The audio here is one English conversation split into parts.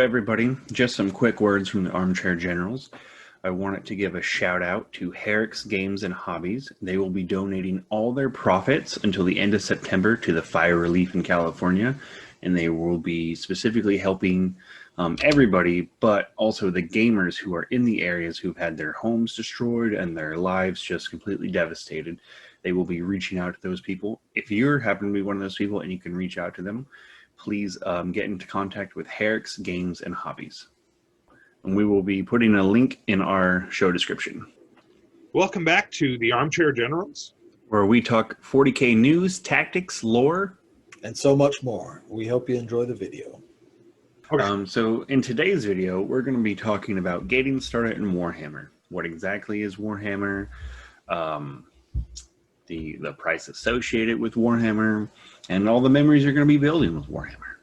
everybody. Just some quick words from the Armchair Generals. I wanted to give a shout out to Herrick's Games and Hobbies. They will be donating all their profits until the end of September to the fire relief in California, and they will be specifically helping everybody, but also the gamers who are in the areas who've had their homes destroyed and their lives just completely devastated. They will be reaching out to those people. If you happen to be one of those people and you can reach out to them, please get into contact with Herrick's Games and Hobbies. And we will be putting a link in our show description. Welcome back to the Armchair Generals, where we talk 40K news, tactics, lore, and so much more. We hope you enjoy the video. Okay. So in today's video, we're going to be talking about getting started in Warhammer. What exactly is Warhammer? The price associated with Warhammer, and all the memories you're going to be building with Warhammer.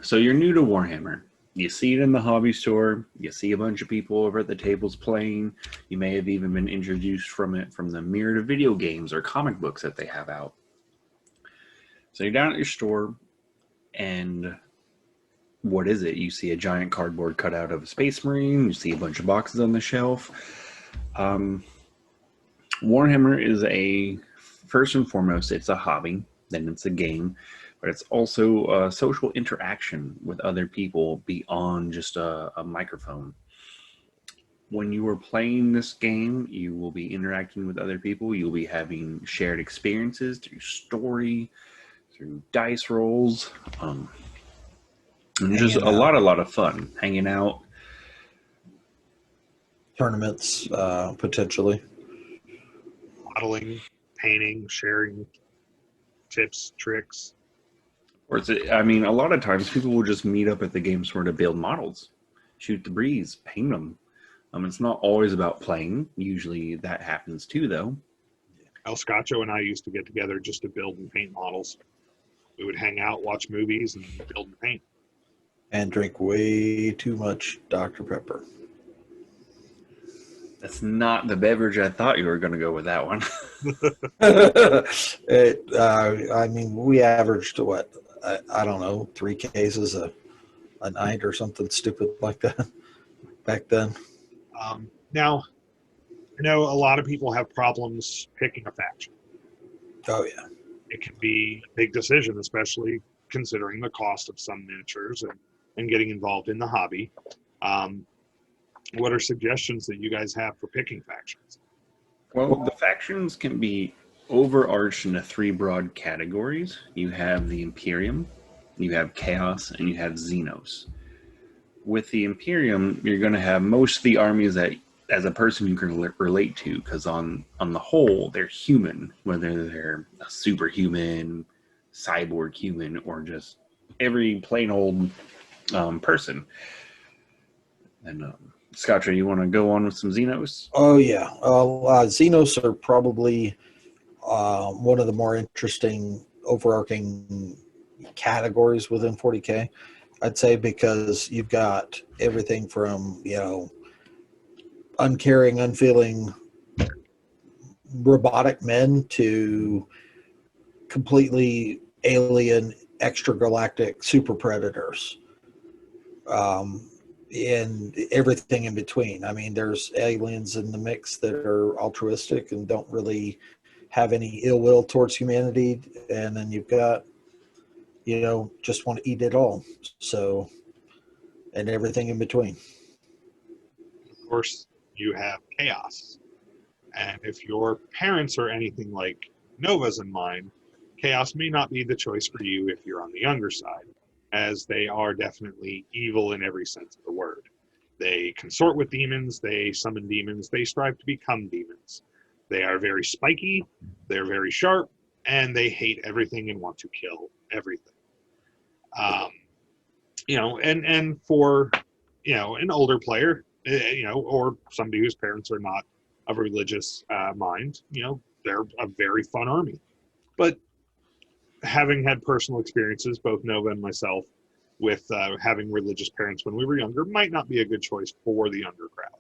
So you're new to Warhammer. You see it in the hobby store. You see a bunch of people over at the tables playing. You may have even been introduced from the myriad of video games or comic books that they have out. So you're down at your store, and what is it? You see a giant cardboard cutout of a Space Marine. You see a bunch of boxes on the shelf. Warhammer is first and foremost, it's a hobby, then it's a game, but it's also a social interaction with other people beyond just a microphone. When you are playing this game, you will be interacting with other people. You'll be having shared experiences through story, through dice rolls, and just a lot of fun hanging out. Tournaments, potentially. Modeling, painting, sharing tips, tricks. Or a lot of times people will just meet up at the game store to build models, shoot the breeze, paint them. It's not always about playing. Usually that happens too, though. El Scotcho and I used to get together just to build and paint models. We would hang out, watch movies, and build and paint. And drink way too much Dr. Pepper. That's not the beverage I thought you were going to go with that one. We averaged what? I don't know, 3 cases a night or something stupid like that back then. Now, I know a lot of people have problems picking a faction. Oh, yeah. It can be a big decision, especially considering the cost of some miniatures and getting involved in the hobby. What are suggestions that you guys have for picking factions? Well, the factions can be overarched into 3 broad categories. You have the Imperium, you have Chaos, and you have Xenos. With the Imperium, you're going to have most of the armies that, as a person, you can relate to, because on the whole, they're human, whether they're a superhuman, cyborg human, or just every plain old person. And Scotcha, you want to go on with some Xenos? Oh, yeah. Xenos are probably one of the more interesting overarching categories within 40K, I'd say, because you've got everything from, uncaring, unfeeling robotic men to completely alien extragalactic super predators. And everything in between. There's aliens in the mix that are altruistic and don't really have any ill will towards humanity, and then you've got, just want to eat it all. So, and everything in between. Of course, you have Chaos. And if your parents are anything like Nova's and mine, Chaos may not be the choice for you if you're on the younger side, as they are definitely evil in every sense of the word. They consort with demons, they summon demons, they strive to become demons. They are very spiky, they're very sharp, and they hate everything and want to kill everything. And for, an older player, or somebody whose parents are not of a religious mind, they're a very fun army. But having had personal experiences, both Nova and myself, with having religious parents when we were younger, might not be a good choice for the younger crowd.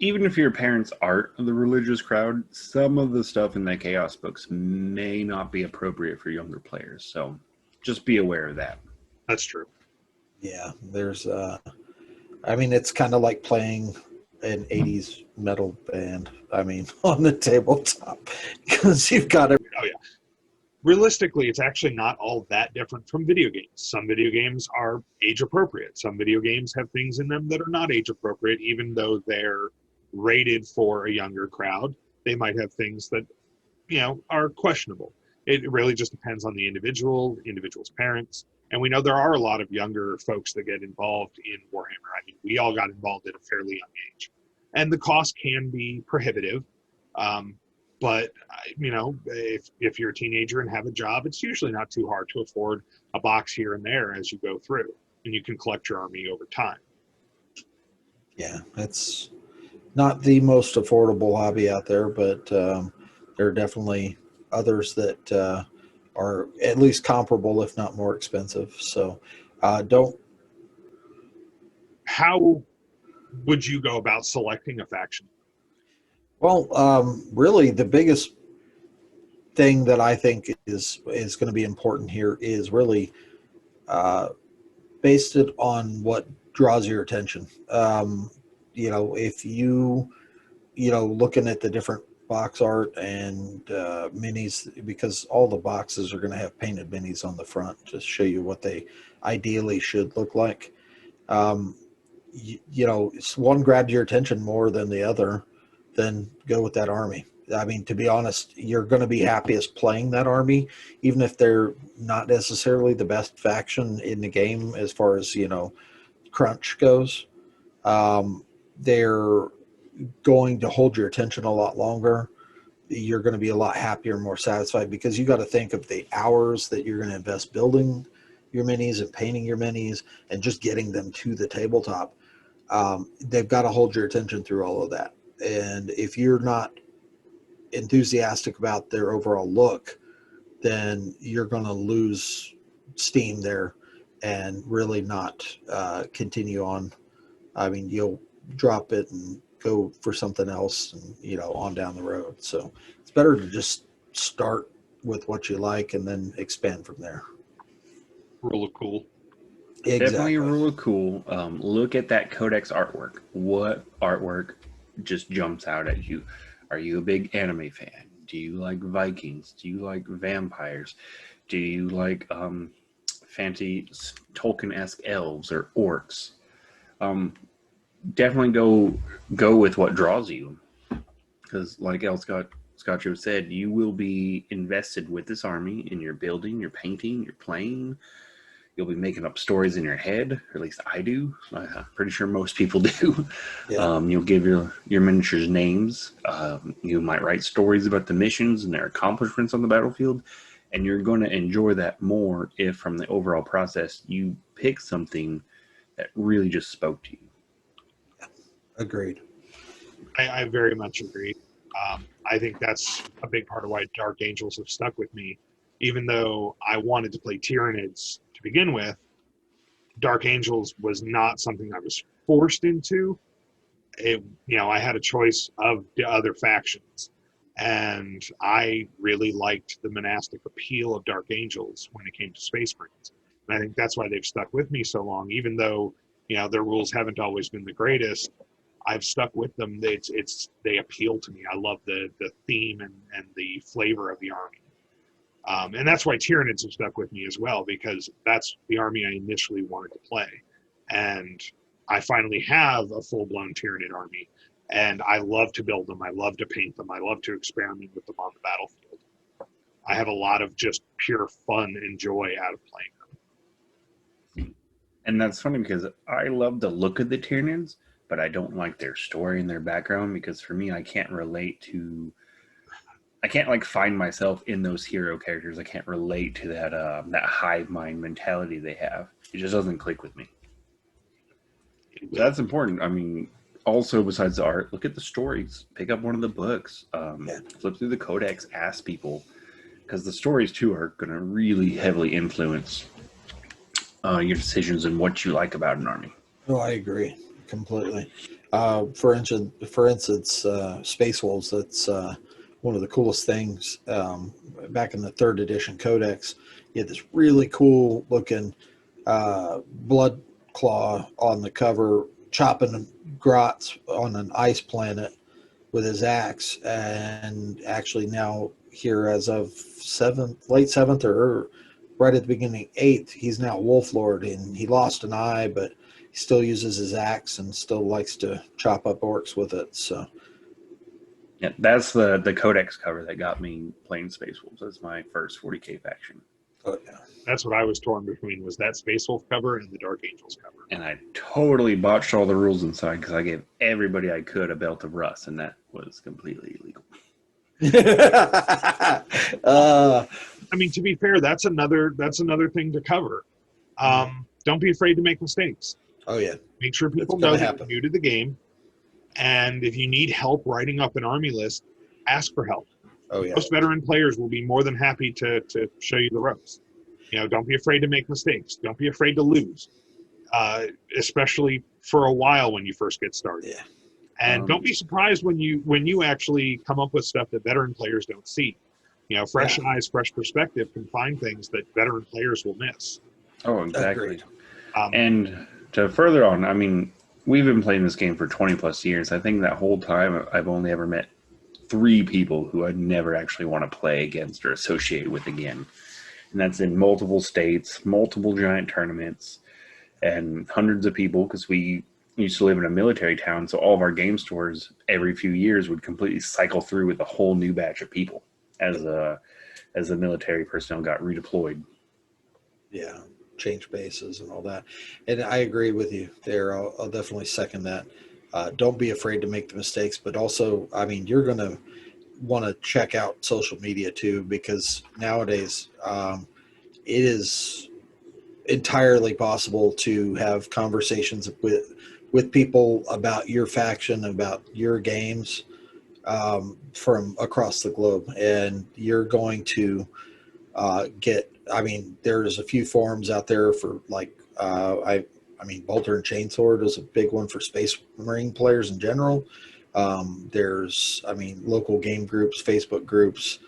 Even if your parents aren't of the religious crowd, some of the stuff in the Chaos books may not be appropriate for younger players. So just be aware of that. That's true. Yeah, there's I mean, it's kind of like playing an 80s metal band. I mean, on the tabletop, because you've got it. Oh yeah. Realistically, it's actually not all that different from video games. Some video games are age appropriate. Some video games have things in them that are not age appropriate, even though they're rated for a younger crowd. They might have things that, are questionable. It really just depends on the individual's parents. And we know there are a lot of younger folks that get involved in Warhammer. I mean, we all got involved at a fairly young age. And the cost can be prohibitive. But if you're a teenager and have a job, it's usually not too hard to afford a box here and there as you go through, and you can collect your army over time. Yeah, it's not the most affordable hobby out there, but there are definitely others that are at least comparable, if not more expensive. So don't. How would you go about selecting a faction? Well, really, the biggest thing that I think is going to be important here is really based it on what draws your attention. If looking at the different box art and minis, because all the boxes are going to have painted minis on the front to show you what they ideally should look like. One grabbed your attention more than the other, then go with that army. I mean, to be honest, you're going to be happiest playing that army, even if they're not necessarily the best faction in the game as far as, crunch goes. They're going to hold your attention a lot longer. You're going to be a lot happier and more satisfied, because you got to think of the hours that you're going to invest building your minis and painting your minis and just getting them to the tabletop. They've got to hold your attention through all of that. And if you're not enthusiastic about their overall look, then you're going to lose steam there and really not continue on. I mean, you'll drop it and go for something else and, on down the road. So it's better to just start with what you like and then expand from there. Rule of cool. Exactly. Definitely a rule of cool. Look at that Codex artwork. What artwork just jumps out at you? Are you a big anime fan? Do you like Vikings? Do you like vampires? Do you like fancy Tolkien-esque elves or orcs? Definitely go with what draws you, because like Scotcho said, you will be invested with this army in your building, your painting, your playing. You'll be making up stories in your head, or at least I do. I'm pretty sure most people do. Yeah. You'll give your miniatures names. You might write stories about the missions and their accomplishments on the battlefield. And you're going to enjoy that more if from the overall process you pick something that really just spoke to you. Agreed. I very much agree. I think that's a big part of why Dark Angels have stuck with me. Even though I wanted to play Tyranids to begin with, Dark Angels was not something I was forced into. I had a choice of the other factions, and I really liked the monastic appeal of Dark Angels when it came to Space Marines. And I think that's why they've stuck with me so long, even though their rules haven't always been the greatest. I've stuck with them. They appeal to me. I love the theme and the flavor of the army. And that's why Tyranids have stuck with me as well, because that's the army I initially wanted to play. And I finally have a full-blown Tyranid army, and I love to build them. I love to paint them. I love to experiment with them on the battlefield. I have a lot of just pure fun and joy out of playing them. And that's funny because I love the look of the Tyranids, but I don't like their story and their background, because for me, I can't find myself in those hero characters. I can't relate to that hive mind mentality they have. It just doesn't click with me. So that's important. I mean, also besides the art, look at the stories. Pick up one of the books. Flip through the codex. Ask people, because the stories too are going to really heavily influence your decisions and what you like about an army. Oh, I agree completely. For instance, Space Wolves. That's one of the coolest things. Back in the 3rd edition codex, you had this really cool looking blood Claw on the cover chopping grots on an ice planet with his axe, and actually now here as of late seventh or right at the beginning eighth, he's now Wolf Lord, and he lost an eye, but he still uses his axe and still likes to chop up orcs with it. So Yeah, that's the Codex cover that got me playing Space Wolves. That's my first 40k faction. oh, yeah. That's what I was torn between, was that Space Wolf cover and the Dark Angels cover. And I totally botched all the rules inside because I gave everybody I could a Belt of Rust, and that was completely illegal. I mean, to be fair, that's another thing to cover. Don't be afraid to make mistakes. Oh yeah, Make sure people It's know gonna that happen. you're new to the game, and if you need help writing up an army list, ask for help. oh yeah, Most veteran players will be more than happy to show you the ropes. Don't be afraid to make mistakes. Don't be afraid to lose, especially for a while when you first get started. yeah. And don't be surprised when you actually come up with stuff that veteran players don't see. Fresh eyes, fresh perspective can find things that veteran players will miss. Oh, exactly. Agreed. And to further on, I mean, we've been playing this game for 20 plus years. I think that whole time I've only ever met 3 people who I'd never actually want to play against or associate with again. And that's in multiple states, multiple giant tournaments, and hundreds of people, because we used to live in a military town. So all of our game stores every few years would completely cycle through with a whole new batch of people as the military personnel got redeployed. Yeah, change bases and all that. And I agree with you there. I'll definitely second that. Don't be afraid to make the mistakes, but also, I mean, you're going to want to check out social media too, because nowadays it is entirely possible to have conversations with people about your faction, about your games from across the globe, and you're going to get. I mean, there's a few forums out there for like I mean, Bolter and Chainsword is a big one for Space Marine players in general. There's, I mean, local game groups, Facebook groups,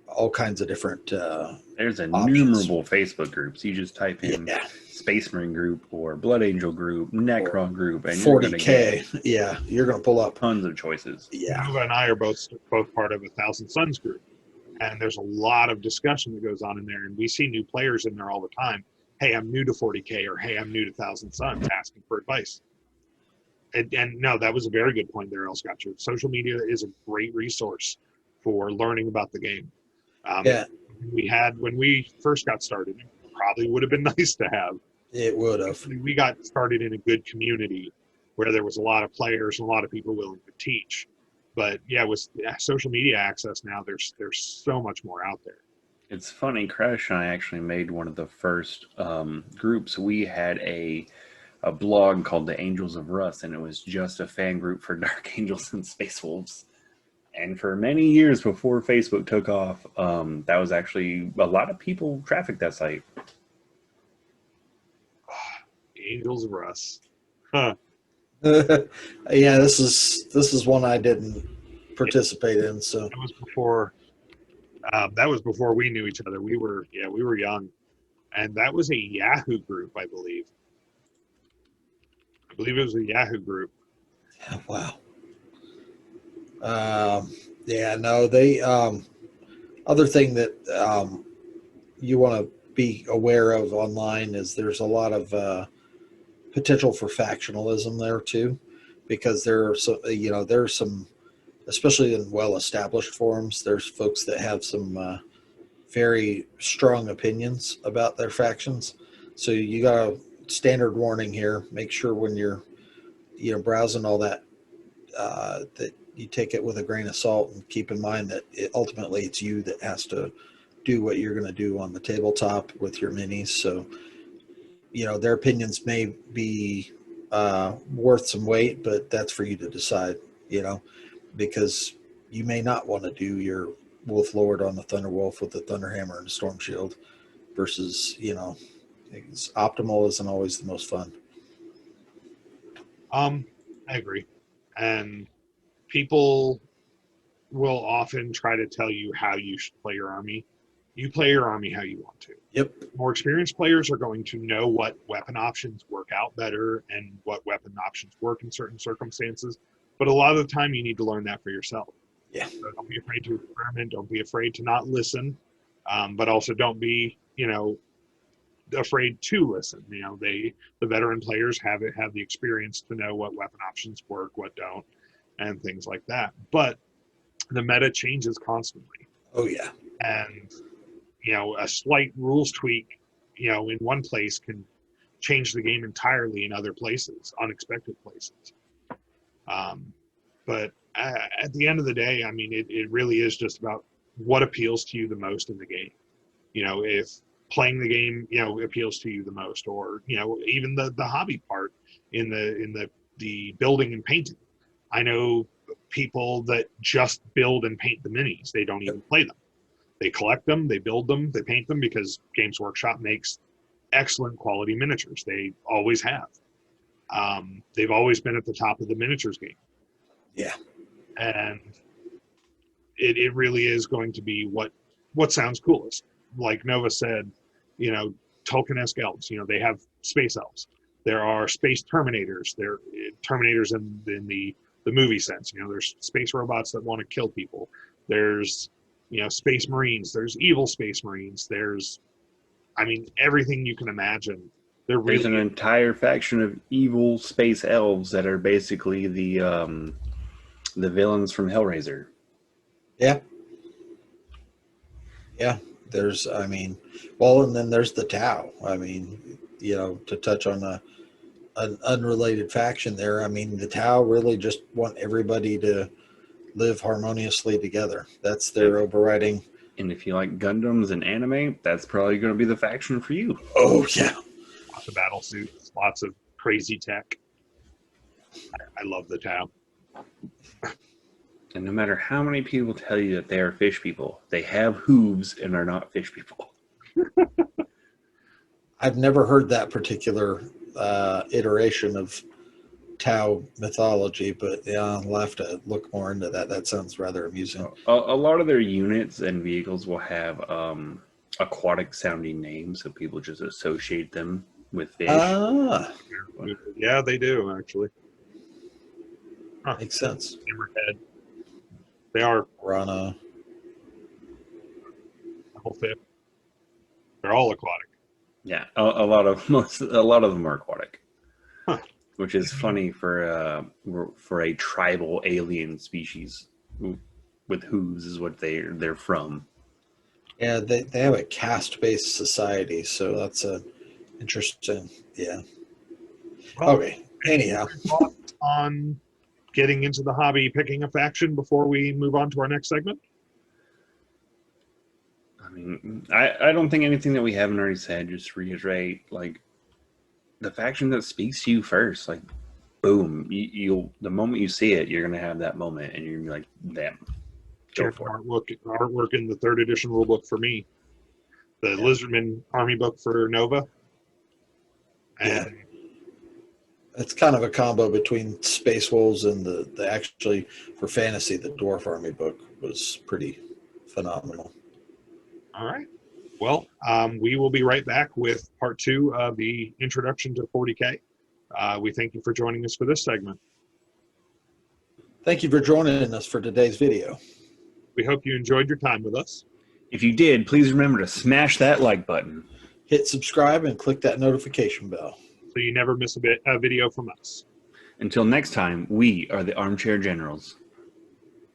all kinds of different There's options. innumerable Facebook groups. You just type in Yeah, Space Marine group or Blood Angel group, Necron group, and you're going to 40K. get Yeah, you're going to pull up. tons of choices. Yeah, Nova and I are both part of a Thousand Suns group, and there's a lot of discussion that goes on in there, and we see new players in there all the time. Hey, I'm new to 40K, or hey, I'm new to Thousand Suns, asking for advice. And no, that was a very good point there, Elscotcher. Social media is a great resource for learning about the game. yeah, When we first got started, it probably would have been nice to have. it would have. We got started in a good community where there was a lot of players and a lot of people willing to teach. But yeah, with social media access now, there's so much more out there. It's funny, Crash and I actually made one of the first groups. We had a blog called the Angels of Rust, and it was just a fan group for Dark Angels and Space Wolves. And for many years before Facebook took off, that was actually a lot of people trafficked that site. Angels of Rust. Huh. Yeah, this is one I didn't participate in. So That was before we knew each other. We were young, and that was a Yahoo group, I believe. I believe it was a Yahoo group. yeah, wow. Yeah, no, they other thing that you want to be aware of online is there's a lot of potential for factionalism there too, because there are there's some, especially in well-established forums, there's folks that have some very strong opinions about their factions. So you got a standard warning here. Make sure when you're browsing all that that you take it with a grain of salt, and keep in mind that ultimately it's you that has to do what you're going to do on the tabletop with your minis. So their opinions may be worth some weight, but that's for you to decide. Because you may not want to do your Wolf Lord on the Thunderwolf with the Thunderhammer and Storm Shield versus optimal isn't always the most fun. I agree. And people will often try to tell you how you should play your army. You play your army how you want to. Yep. More experienced players are going to know what weapon options work out better and what weapon options work in certain circumstances. But a lot of the time, you need to learn that for yourself. Yeah. So don't be afraid to experiment. Don't be afraid to not listen. But also don't be, afraid to listen. The veteran players have the experience to know what weapon options work, what don't, and things like that. But the meta changes constantly. Oh yeah. And a slight rules tweak, in one place can change the game entirely in other places, unexpected places. But at the end of the day, I mean, it really is just about what appeals to you the most in the game. If playing the game, appeals to you the most, or even the hobby part in the building and painting. I know people that just build and paint the minis. They don't even play them. They collect them, they build them, they paint them because Games Workshop makes excellent quality miniatures. They always have. They've always been at the top of the miniatures game. Yeah. And it really is going to be what sounds coolest. Like Nova said, Tolkien-esque elves. They have space elves. There are space Terminators. They're Terminators in the movie sense. There's space robots that want to kill people. There's Space Marines. There's evil Space Marines. There's, everything you can imagine. There's an entire faction of evil space elves that are basically the villains from Hellraiser. Yeah. Yeah. There's, and then there's the Tau. To touch on an unrelated faction there, the Tau really just want everybody to live harmoniously together. That's their overriding. And if you like Gundams and anime, that's probably going to be the faction for you. Oh, yeah. Lots of battle suits, lots of crazy tech. I love the Tau. And no matter how many people tell you that they are fish people, they have hooves and are not fish people. I've never heard that particular iteration of Tau mythology, but yeah, I'll have to look more into that. That sounds rather amusing. A lot of their units and vehicles will have aquatic sounding names, so people just associate them with fish. Yeah, they do, actually. Huh. Makes sense. Hammerhead. They are Rana. Fish. They're all aquatic. Yeah, a lot of them are aquatic, huh. Which is funny for a tribal alien species with hooves is what they're from. Yeah, they have a caste-based society, so that's interesting. Yeah. Well, okay. Anyhow, thoughts on getting into the hobby, picking a faction before we move on to our next segment? I don't think anything that we haven't already said. Just reiterate, like, the faction that speaks to you first, like, boom, you'll the moment you see it, you're gonna have that moment, and you're gonna be like, them. Go for it. Artwork in the 3rd edition rulebook for me. The Lizardman army book for Nova. And it's kind of a combo between Space Wolves and the actually for fantasy, the Dwarf Army book was pretty phenomenal. All right. Well, we will be right back with part 2 of the introduction to 40K. We thank you for joining us for this segment. Thank you for joining us for today's video. We hope you enjoyed your time with us. If you did, please remember to smash that like button. Hit subscribe and click that notification bell, so you never miss a video from us. Until next time, we are the Armchair Generals.